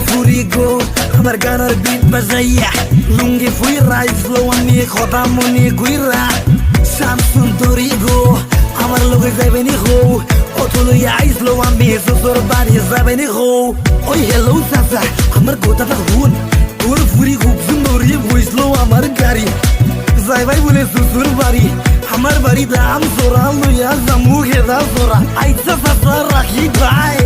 ফুরি গো আমার গানের বিট বাজাইয়া লুঙ্গি ফুইরা ইসলামী কথা মনে গুইরা শাম সুন্দরী গো আমার লগে যাইবেনি হো অতলইয়া আইসলো আমি শ্বশুর বাড়ি যাবেনি হো ওই হেলো চাচা আমার কথাটা হুন তোর ফুরি খুব সুন্দরী বইসলো আমার গাড়ি যাইবাই বলে শ্বশুর বাড়ি আমার বাড়ি দাম জোরা লইয়া জামু গেদা জোরা আইসা চাচা রাখি ভাই